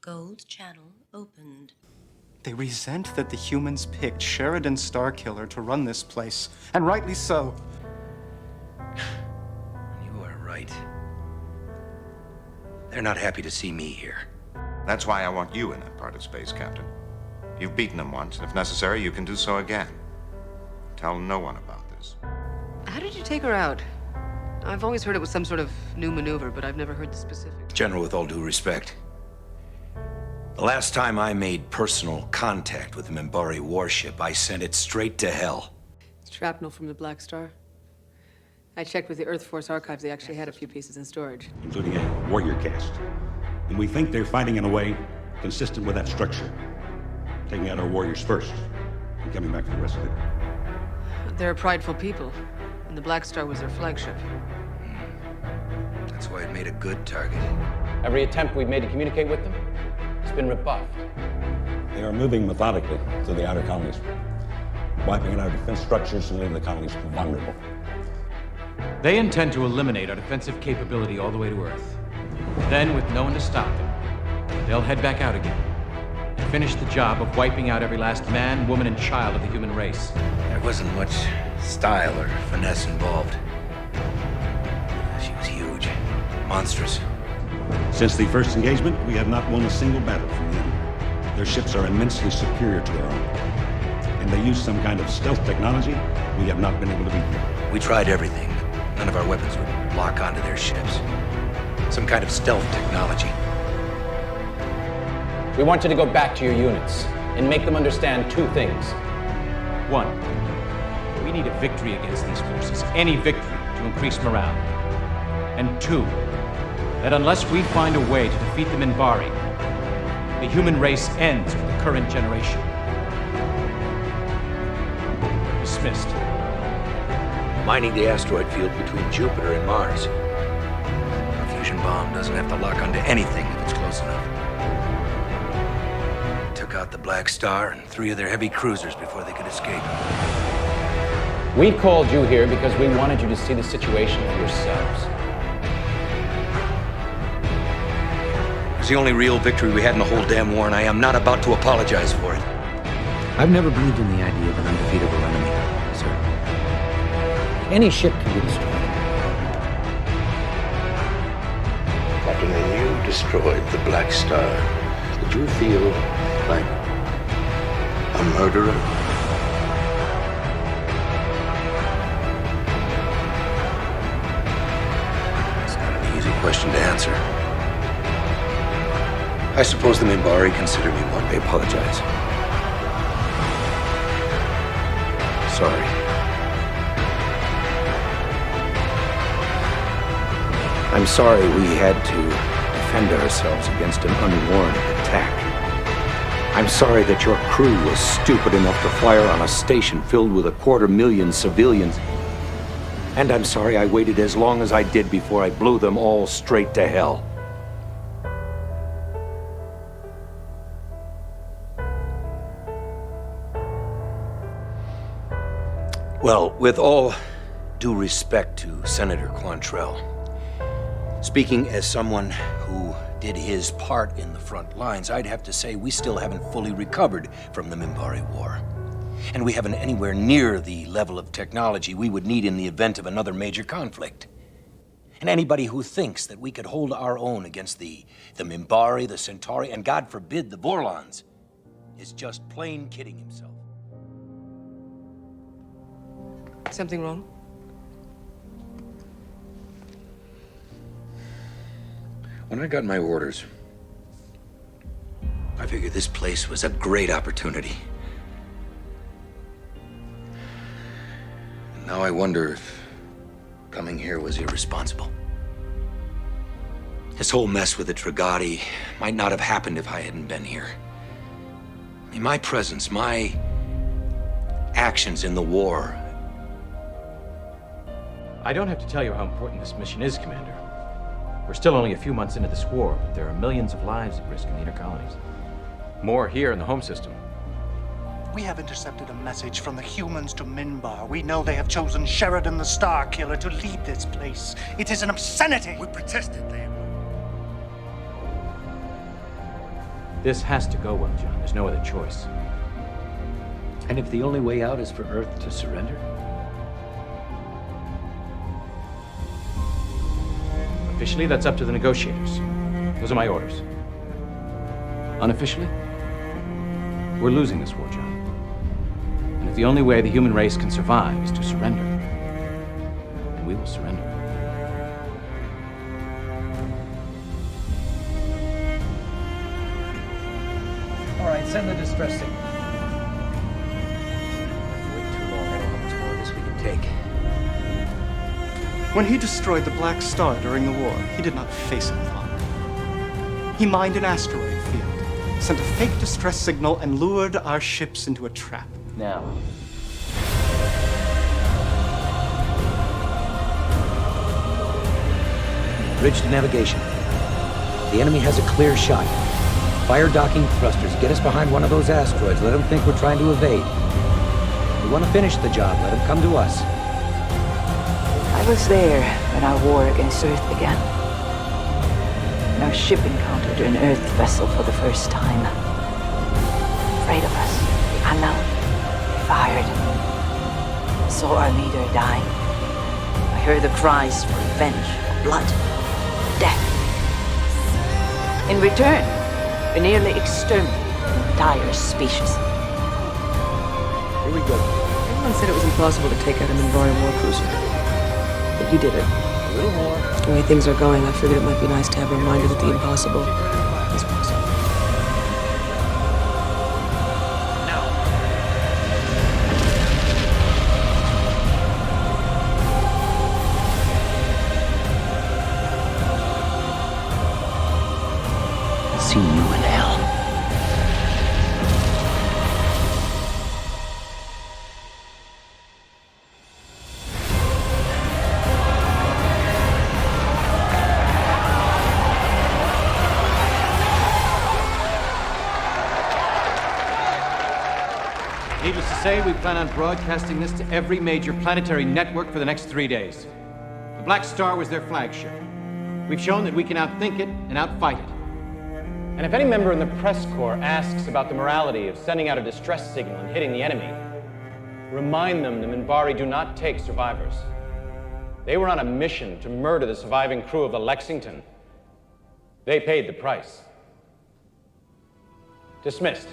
Gold channel opened. They resent that the humans picked Sheridan Starkiller to run this place, and rightly so. You are right. They're not happy to see me here. That's why I want you in that part of space, Captain. You've beaten them once, and if necessary, you can do so again. Tell no one about this. How did you take her out? I've always heard it was some sort of new maneuver, but I've never heard the specifics. General, with all due respect, the last time I made personal contact with the Minbari warship, I sent it straight to hell. Shrapnel from the Black Star. I checked with the Earth Force archives. They actually had a few pieces in storage. Including a warrior cast. And we think they're fighting in a way consistent with that structure. Taking out our warriors first, and coming back for the rest of it. They're a prideful people, and the Black Star was their flagship. That's why it made a good target. Every attempt we've made to communicate with them has been rebuffed. They are moving methodically through the outer colonies, wiping out our defense structures and leaving the colonies vulnerable. They intend to eliminate our defensive capability all the way to Earth. Then, with no one to stop them, they'll head back out again and finish the job of wiping out every last man, woman, and child of the human race. There wasn't much style or finesse involved. She was huge, monstrous. Since the first engagement, we have not won a single battle from the enemy. Their ships are immensely superior to our own. And they use some kind of stealth technology we have not been able to beat them. We tried everything. None of our weapons would lock onto their ships. Some kind of stealth technology. We want you to go back to your units and make them understand two things. One, we need a victory against these forces, any victory to increase morale. And two, that unless we find a way to defeat the Minbari, the human race ends with the current generation. Dismissed. Mining the asteroid field between Jupiter and Mars. A fusion bomb doesn't have to lock onto anything if it's close enough. Took out the Black Star and 3 of their heavy cruisers before they could escape. We called you here because we wanted you to see the situation for yourselves. It was the only real victory we had in the whole damn war, and I am not about to apologize for it. I've never believed in the idea of an undefeatable enemy, sir. Any ship can be destroyed. Captain, when you destroyed the Black Star, did you feel like a murderer? It's not an easy question to answer. I suppose the Minbari consider me one. I apologize. Sorry. I'm sorry we had to defend ourselves against an unwarranted attack. I'm sorry that your crew was stupid enough to fire on a station filled with 250,000 civilians. And I'm sorry I waited as long as I did before I blew them all straight to hell. Well, with all due respect to Senator Quantrell, speaking as someone who did his part in the front lines, I'd have to say we still haven't fully recovered from the Minbari War. And we haven't anywhere near the level of technology we would need in the event of another major conflict. And anybody who thinks that we could hold our own against the Minbari, the Centauri, and God forbid, the Vorlons, is just plain kidding himself. Something wrong? When I got my orders, I figured this place was a great opportunity. And now I wonder if coming here was irresponsible. This whole mess with the Trigati might not have happened if I hadn't been here. I mean, my presence, my actions in the war. I don't have to tell you how important this mission is, Commander. We're still only a few months into this war, but there are millions of lives at risk in the inner colonies. More here in the home system. We have intercepted a message from the humans to Minbar. We know they have chosen Sheridan the Starkiller to lead this place. It is an obscenity. We protested them. This has to go well, John. There's no other choice. And if the only way out is for Earth to surrender? Officially, that's up to the negotiators. Those are my orders. Unofficially, we're losing this war, John. And if the only way the human race can survive is to surrender, then we will surrender. All right, send the distress signal. Wait too long. I don't know how much more of this we can take. When he destroyed the Black Star during the war, he did not face it with honor. He mined an asteroid field, sent a fake distress signal, and lured our ships into a trap. Now. Bridge to navigation. The enemy has a clear shot. Fire docking thrusters. Get us behind one of those asteroids. Let them think we're trying to evade. We want to finish the job. Let them come to us. I was there when our war against Earth began. When our ship encountered an Earth vessel for the first time. Afraid of us, unknown, they fired. I saw our leader die. I heard the cries for revenge, for blood, for death. In return, we nearly exterminated an entire species. Here we go. Everyone said it was impossible to take out a Minbari war cruiser. But you did it. A little more. The way things are going, I figured it might be nice to have a reminder that the impossible is possible. See you in hell. Needless to say, we plan on broadcasting this to every major planetary network for the next 3 days. The Black Star was their flagship. We've shown that we can outthink it and outfight it. And if any member in the press corps asks about the morality of sending out a distress signal and hitting the enemy, remind them the Minbari do not take survivors. They were on a mission to murder the surviving crew of the Lexington. They paid the price. Dismissed.